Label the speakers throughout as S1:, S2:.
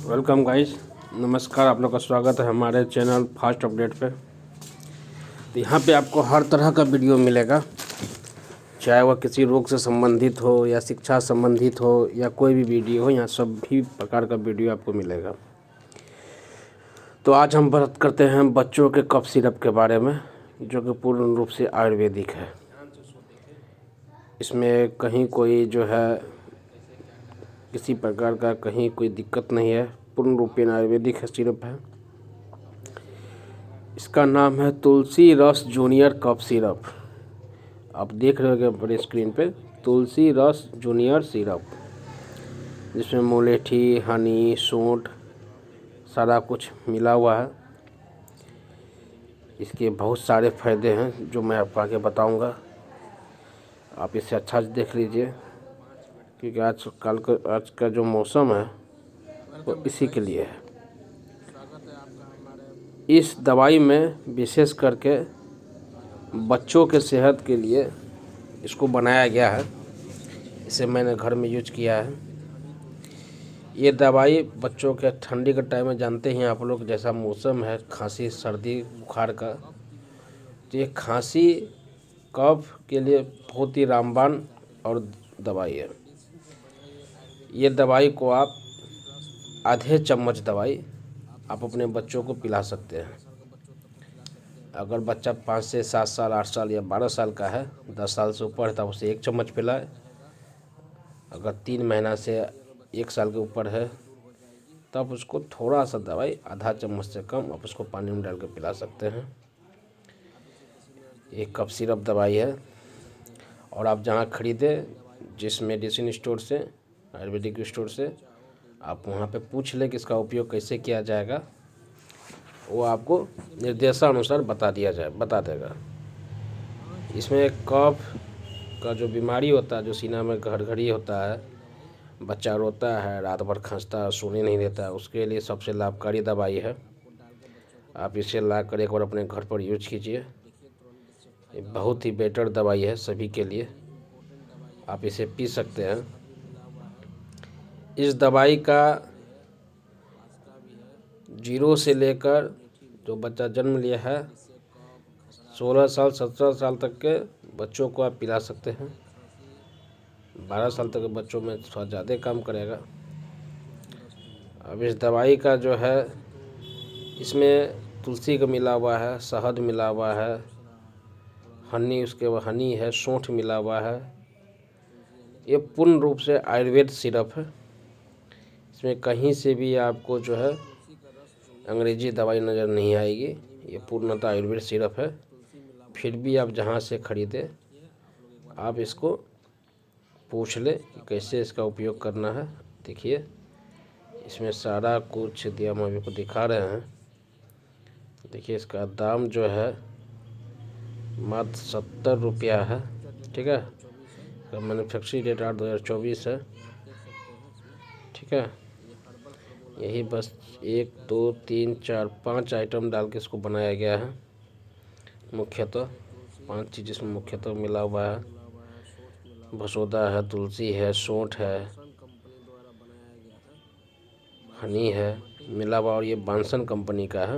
S1: Welcome guys, नमस्कार। आप लोग का स्वागत है हमारे चैनल फास्ट अपडेट पे। तो यहाँ पे आपको हर तरह का वीडियो मिलेगा, चाहे वह किसी रोग से संबंधित हो या शिक्षा संबंधित हो या कोई भी वीडियो हो, यहाँ सभी प्रकार का वीडियो आपको मिलेगा। तो आज हम बात करते हैं बच्चों के कफ सिरप के बारे में, जो कि पूर्ण रूप से आयुर्वेदिक है। इसमें कहीं कोई जो है किसी प्रकार का कहीं कोई दिक्कत नहीं है, पूर्ण रूप से आयुर्वेदिक है सिरप है। इसका नाम है तुलसी रस जूनियर कफ सिरप। आप देख रहे होंगे बड़े स्क्रीन पे, तुलसी रस जूनियर सिरप, जिसमें मुलेठी, हनी, सूंठ सारा कुछ मिला हुआ है। इसके बहुत सारे फ़ायदे हैं जो मैं आपको आगे बताऊंगा। आप इसे अच्छा से देख लीजिए, क्योंकि आज का जो मौसम है वो इसी के लिए है। इस दवाई में विशेष करके बच्चों के सेहत के लिए इसको बनाया गया है। इसे मैंने घर में यूज किया है। ये दवाई बच्चों के ठंडी के टाइम में, जानते हैं आप लोग, जैसा मौसम है, खांसी सर्दी बुखार का, तो ये खांसी कफ के लिए बहुत ही रामबाण और दवाई है। ये दवाई को आप आधे चम्मच दवाई आप अपने बच्चों को पिला सकते हैं। अगर बच्चा 5 से 7 साल, 8 साल या 12 साल का है, 10 साल से ऊपर है, तब उसे 1 चम्मच पिलाए। अगर 3 महीना से 1 साल के ऊपर है, तब उसको थोड़ा सा दवाई, आधा चम्मच से कम, आप उसको पानी में डाल के पिला सकते हैं। ये कफ सिरप दवाई है, और आप जहाँ ख़रीदें, जिस मेडिसिन स्टोर से, आयुर्वेदिक स्टोर से, आप वहाँ पे पूछ लें कि इसका उपयोग कैसे किया जाएगा। वो आपको निर्देशानुसार बता देगा। इसमें कफ का जो बीमारी होता है, जो सीना में घड़घड़ी होता है, बच्चा रोता है, रात भर खांसता है, सोने नहीं देता है, उसके लिए सबसे लाभकारी दवाई है। आप इसे ला कर एक बार अपने घर पर यूज कीजिए। ये बहुत ही बेटर दवाई है सभी के लिए। आप इसे पी सकते हैं। इस दवाई का 0 से लेकर, जो बच्चा जन्म लिया है, 16 साल 17 साल तक के बच्चों को आप पिला सकते हैं। 12 साल तक के बच्चों में थोड़ा ज़्यादा काम करेगा। अब इस दवाई का जो है, इसमें तुलसी का मिला हुआ है, शहद मिला हुआ है, हनी, उसके बाद हनी है, सूंठ मिला हुआ है। ये पूर्ण रूप से आयुर्वेद सिरप है। इसमें कहीं से भी आपको जो है अंग्रेजी दवाई नज़र नहीं आएगी। ये पूर्णतः आयुर्वेद सिरप है। फिर भी आप जहाँ से ख़रीदें, आप इसको पूछ लें कि कैसे इसका उपयोग करना है। देखिए, इसमें सारा कुछ दिया, हम अभी को दिखा रहे हैं। देखिए, इसका दाम जो है मात्र 70 रुपया है। ठीक है, मैन्युफैक्चरिंग डेट 8/2024 है। ठीक है, यही बस 1 2 3 4 5 आइटम डाल के इसको बनाया गया है। मुख्यतः 5 चीज़ इसमें मुख्यतः मिला हुआ है। भसोदा है, तुलसी है, सूंठ है, हनी है मिला हुआ, और ये बांसन कंपनी का है।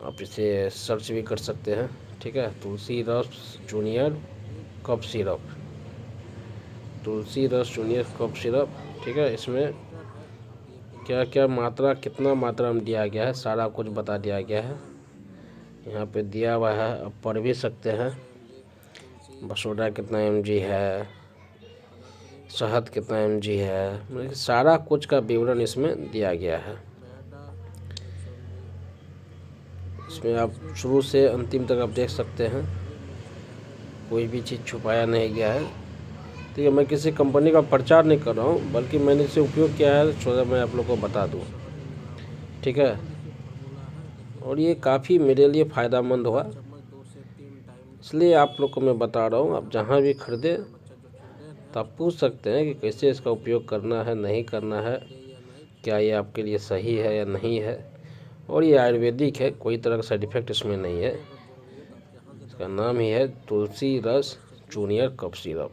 S1: आप इसे सर्च भी कर सकते हैं। ठीक है, तुलसी रस जूनियर कफ सिरप, तुलसी रस जूनियर कफ सिरप। ठीक है, इसमें क्या क्या मात्रा, कितना मात्रा में दिया गया है, सारा कुछ बता दिया गया है। यहाँ पे दिया हुआ है, आप पढ़ भी सकते हैं। बसोडा कितना mg है, शहद कितना mg है, मतलब सारा कुछ का विवरण इसमें दिया गया है। इसमें आप शुरू से अंतिम तक आप देख सकते हैं, कोई भी चीज़ छुपाया नहीं गया है। ठीक है, मैं किसी कंपनी का प्रचार नहीं कर रहा हूँ, बल्कि मैंने इसे उपयोग किया है, सोचा मैं आप लोग को बता दूँ। ठीक है, और ये काफ़ी मेरे लिए फ़ायदेमंद हुआ, इसलिए आप लोग को मैं बता रहा हूँ। आप जहाँ भी ख़रीदें, तो आप पूछ सकते हैं कि कैसे इसका उपयोग करना है, नहीं करना है, क्या ये आपके लिए सही है या नहीं है। और ये आयुर्वेदिक है, कोई तरह का साइड इफ़ेक्ट इसमें नहीं है। इसका नाम ही है तुलसी रस जूनियर कफ सिरप।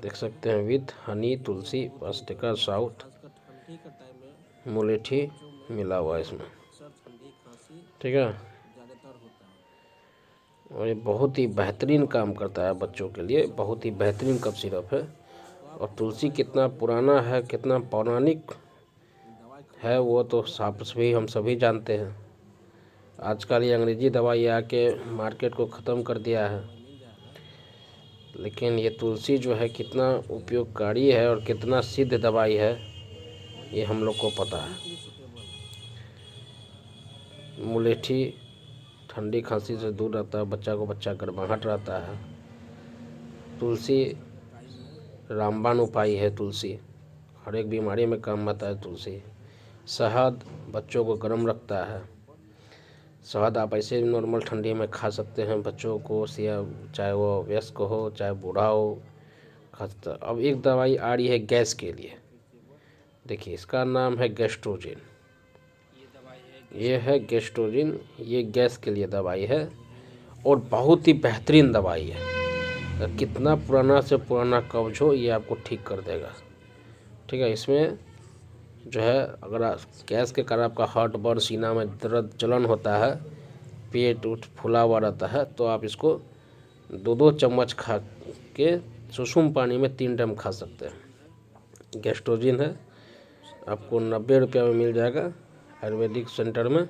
S1: देख सकते हैं विथ हनी, तुलसी, वास्टिका, साउथ, मुलेठी मिला हुआ है इसमें, ठीक है। और ये बहुत ही बेहतरीन काम करता है बच्चों के लिए, बहुत ही बेहतरीन कफ सिरप है। और तुलसी कितना पुराना है, कितना पौराणिक है, वो तो साफ सभी हम सभी जानते हैं। आजकल ये अंग्रेजी दवाई आके मार्केट को ख़त्म कर दिया है, लेकिन ये तुलसी जो है कितना उपयोगकारी है और कितना सिद्ध दवाई है, ये हम लोग को पता है। मुलेठी ठंडी खांसी से दूर रहता है, बच्चा को बच्चा गर्माहट रहता है। तुलसी रामबाण उपाय है, तुलसी हर एक बीमारी में काम आता है। तुलसी शहद बच्चों को गर्म रखता है। शहद आप ऐसे नॉर्मल ठंडी में खा सकते हैं बच्चों को, या चाहे वो वयस्क हो चाहे बूढ़ा हो खा सकता है। अब एक दवाई आ रही है गैस के लिए, देखिए इसका नाम है गैस्ट्रोजिन। ये है गैस्ट्रोजिन, ये गैस के लिए दवाई है और बहुत ही बेहतरीन दवाई है। कितना पुराना से पुराना कब्ज हो ये आपको ठीक कर देगा, ठीक है। इसमें जो है अगर गैस के कारण आपका हार्ट बर्न, सीना में दर्द, जलन होता है, पेट उठ फूला हुआ रहता है, तो आप इसको 2-2 चम्मच खा के सुसुम पानी में 3 टाइम खा सकते हैं। गैस्ट्रोजिन है, आपको 90 रुपये में मिल जाएगा आयुर्वेदिक सेंटर में,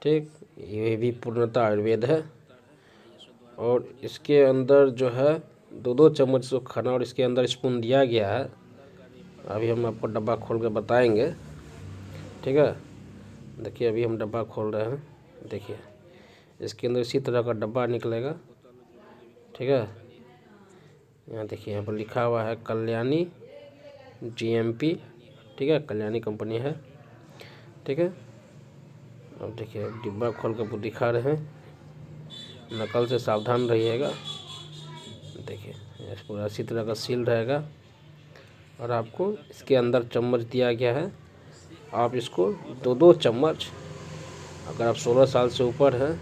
S1: ठीक। ये भी पूर्णतः आयुर्वेद है और इसके अंदर जो है 2-2 चम्मच तो खाना, और इसके अंदर स्पून दिया गया है। अभी हम आपको डब्बा खोल के बताएंगे, ठीक है। देखिए अभी हम डब्बा खोल रहे हैं, देखिए इसके अंदर इसी तरह का डब्बा निकलेगा, ठीक है। यहाँ देखिए यहाँ पर लिखा हुआ है कल्याणी GMP, ठीक है, कल्याणी कंपनी है, ठीक है। अब देखिए डिब्बा खोल कर दिखा रहे हैं, नकल से सावधान रहिएगा। देखिए पूरा इसी तरह का सील रहेगा और आपको इसके अंदर चम्मच दिया गया है। आप इसको 2-2 चम्मच, अगर आप 16 साल से ऊपर हैं,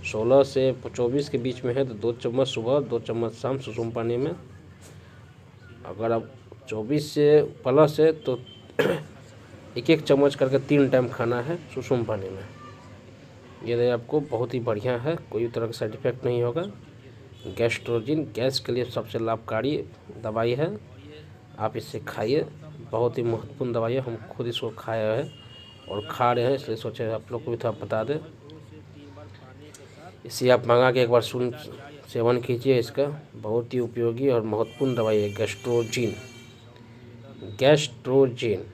S1: 16 से 24 के बीच में है तो 2 चम्मच सुबह, 2 चम्मच शाम सुसुम पानी में। अगर आप 24 से प्लस है तो 1-1 चम्मच करके 3 टाइम खाना है सुसुम पानी में। ये दवाई आपको बहुत ही बढ़िया है, कोई तरह का साइड इफेक्ट नहीं होगा। गैस्ट्रोजिन गैस के लिए सबसे लाभकारी दवाई है, आप इसे खाइए, बहुत ही महत्वपूर्ण दवाई है। हम खुद इसको खाए हैं और खा रहे हैं, इसलिए सोचे आप लोग को भी थोड़ा बता दें। इसे आप मंगा के एक बार सेवन कीजिए, इसका बहुत ही उपयोगी और महत्वपूर्ण दवाई है गैस्ट्रोजिन। गैस्ट्रोजिन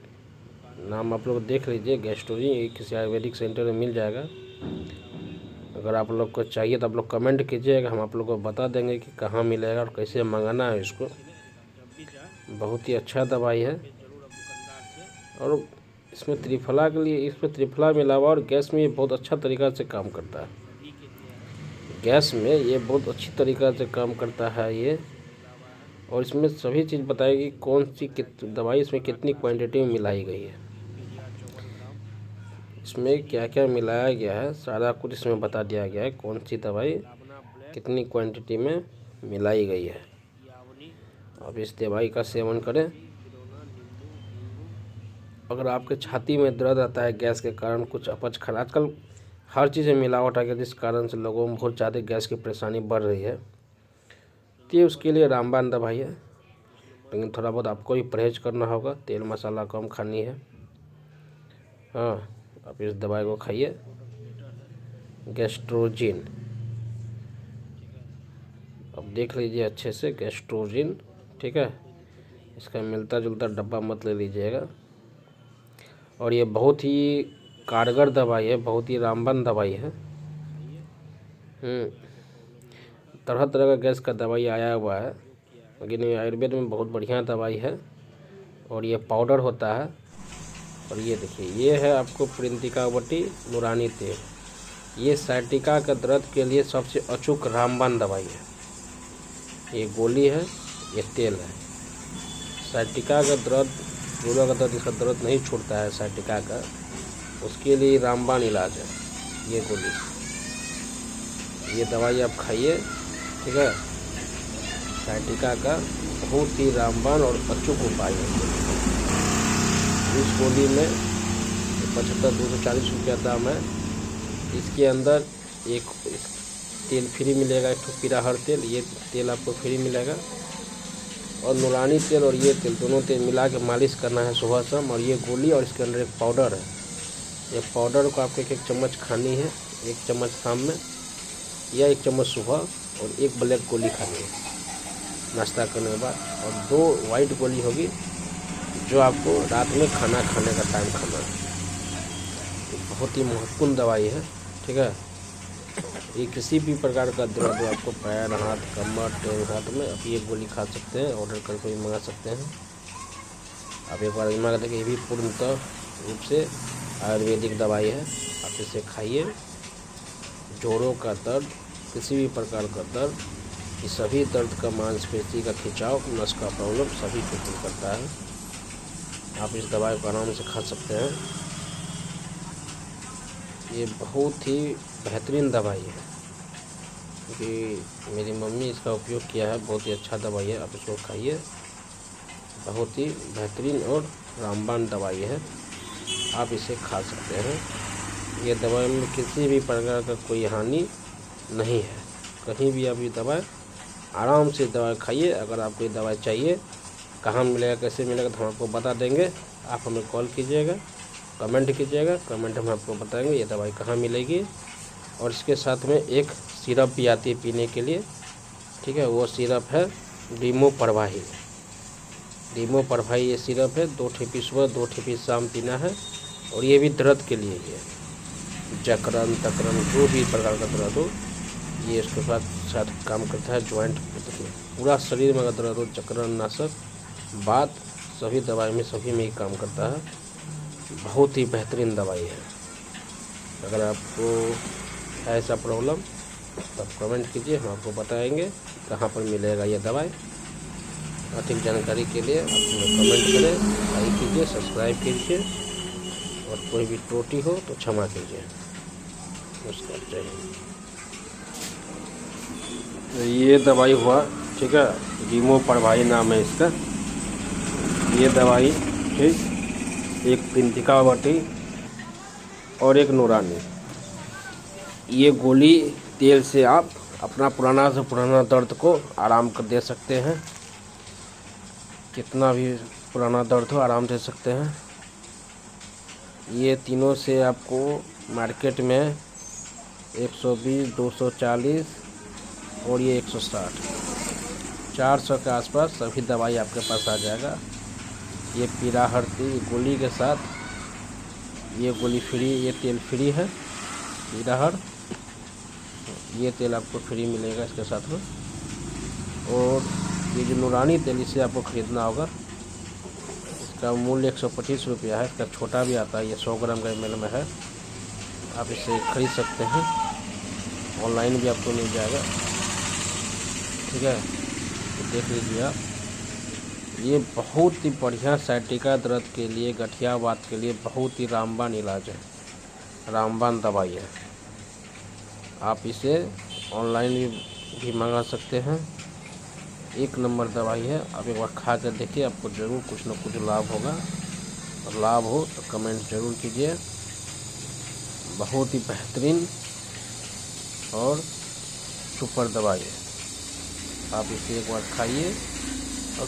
S1: नाम आप लोग देख लीजिए, गैस्ट्रोजिन, ये किसी आयुर्वेदिक सेंटर में मिल जाएगा। अगर आप लोग को चाहिए तो आप लोग कमेंट कीजिएगा, हम आप लोग को बता देंगे कि कहाँ मिलेगा और कैसे मंगाना है इसको। बहुत ही अच्छा दवाई है और इसमें त्रिफला के लिए, इसमें त्रिफला मिला हुआ और गैस में ये बहुत अच्छा तरीक़ा से काम करता है। गैस में ये बहुत अच्छी तरीक़ा से काम करता है ये, और इसमें सभी चीज़ बताएगी कौन सी दवाई इसमें कितनी क्वांटिटी में मिलाई गई है, इसमें क्या क्या मिलाया गया है, सारा कुछ इसमें बता दिया गया है कौन सी दवाई कितनी क्वांटिटी में मिलाई गई है। अब इस दवाई का सेवन करें। अगर आपके छाती में दर्द आता है गैस के कारण, कुछ अपच खाना, आजकल हर चीज़ में मिलावट आ गई जिस कारण से लोगों में बहुत ज़्यादा गैस की परेशानी बढ़ रही है, तो ये उसके लिए रामबाण दवाई है। लेकिन थोड़ा बहुत आपको ही परहेज करना होगा, तेल मसाला कम खानी है। हाँ, आप इस दवाई को खाइए, गैस्ट्रोजिन। अब देख लीजिए अच्छे से गैस्ट्रोजिन, ठीक है। इसका मिलता जुलता डब्बा मत ले लीजिएगा। और ये बहुत ही कारगर दवाई है, बहुत ही रामबाण दवाई है। तरह तरह का गैस का दवाई आया हुआ है, लेकिन ये आयुर्वेद में बहुत बढ़िया दवाई है। और ये पाउडर होता है। और ये देखिए, ये है आपको प्रिंतिकावटी नूरानी तेल, ये साइटिका का दर्द के लिए सबसे अचूक रामबाण दवाई है। ये गोली है, ये तेल है। साइटिका का दर्द, जोड़ों का दर्द, इसका दर्द नहीं छूटता है साइटिका का, उसके लिए रामबाण इलाज है ये गोली। ये दवाई आप खाइए, ठीक है। साइटिका का बहुत ही रामबाण और बच्चों को उपाय है। इस गोली में 75-240 रुपया दाम है। इसके अंदर एक तेल फ्री मिलेगा, एक तो पीराहर तेल, ये तेल आपको फ्री मिलेगा, और नूरानी तेल और ये तेल दोनों तेल मिला के मालिश करना है सुबह शाम। और ये गोली और इसके अंदर एक पाउडर है, ये पाउडर को आपको 1-1 चम्मच खानी है, 1 चम्मच शाम में या 1 चम्मच सुबह, और 1 ब्लैक गोली खानी है नाश्ता करने के बाद, और 2 वाइट गोली होगी जो आपको रात में खाना खाने का टाइम खाना है। ये बहुत ही महत्वपूर्ण दवाई है, ठीक है। ये किसी भी प्रकार का दर्द हो, आपको पैर, हाथ, कमर, टेंग हाथ में, आप ये गोली खा सकते हैं, ऑर्डर करके भी मंगा सकते हैं। आप एक बार आजमा कर देखिए, ये भी पूर्णतः रूप से आयुर्वेदिक दवाई है। आप इसे खाइए। जोड़ों का दर्द, किसी भी प्रकार का दर्द, ये सभी दर्द का, मांसपेशी का खिंचाव, नस का प्रॉब्लम सभी को दूर करता है। आप इस दवाई को आराम से खा सकते हैं। ये बहुत ही बेहतरीन दवाई है, क्योंकि मेरी मम्मी इसका उपयोग किया है, बहुत ही अच्छा दवाई है। आप इसको खाइए, बहुत ही बेहतरीन और रामबाण दवाई है, आप इसे खा सकते हैं। ये दवाई में किसी भी प्रकार का कोई हानि नहीं है। कहीं भी आप ये दवाई आराम से दवाई खाइए। अगर आपको ये दवाई चाहिए, कहाँ मिलेगा, कैसे मिलेगा, तो हम आपको बता देंगे। आप हमें कॉल कीजिएगा, कमेंट कीजिएगा, कमेंट में आपको बताएंगे ये दवाई कहाँ मिलेगी। और इसके साथ में एक सिरप भी आती है पीने के लिए, ठीक है, वो सिरप है डीमोपरवाही। डीमोपरवाही ये सिरप है, 2 ठेपी सुबह 2 ठेपी शाम पीना है। और ये भी दर्द के लिए ही है, जकड़न तकड़न जो भी प्रकार का दर्द हो, ये इसके साथ काम करता है। जॉइंट पूरा शरीर में अगर दर्द हो, जकड़न नाशक बात, सभी दवाई में सभी में ही काम करता है। बहुत ही बेहतरीन दवाई है। अगर आपको है ऐसा प्रॉब्लम तो आप कमेंट कीजिए, हम आपको बताएंगे कहाँ पर मिलेगा ये दवाई। अधिक जानकारी के लिए आप कमेंट करें, लाइक कीजिए, सब्सक्राइब कीजिए, और कोई भी त्रुटि हो तो क्षमा कीजिए। नमस्कार, जय हिंद। ये दवाई हुआ, ठीक है, डीमोपरवाही नाम है इसका। ये दवाई, ठीक, एक पिंतिका वटी और एक नूरानी। ये गोली तेल से आप अपना पुराना से पुराना दर्द को आराम कर दे सकते हैं। कितना भी पुराना दर्द हो, आराम दे सकते हैं। ये तीनों से आपको मार्केट में 120, 240 और ये 160, 400 के आसपास सभी दवाई आपके पास आ जाएगा। ये पीराहर गोली के साथ ये गोली फ्री, ये तेल फ्री है पीराहर, ये तेल आपको फ्री मिलेगा इसके साथ में। और ये जो नूरानी तेल, इसे आपको ख़रीदना होगा। इसका मूल्य 125 रुपया है। इसका छोटा भी आता है, ये 100 ग्राम का ml में है। आप इसे ख़रीद सकते हैं, ऑनलाइन भी आपको मिल जाएगा, ठीक है, तो देख लीजिए आप। ये बहुत ही बढ़िया साइटिका दर्द के लिए, गठियावात के लिए बहुत ही रामबाण इलाज है, रामबाण दवाई है। आप इसे ऑनलाइन भी मंगा सकते हैं। एक नंबर दवाई है। आप एक बार खा कर देखिए, आपको ज़रूर कुछ न कुछ लाभ होगा। और लाभ हो तो कमेंट ज़रूर कीजिए। बहुत ही बेहतरीन और सुपर दवाई है। आप इसे एक बार खाइए और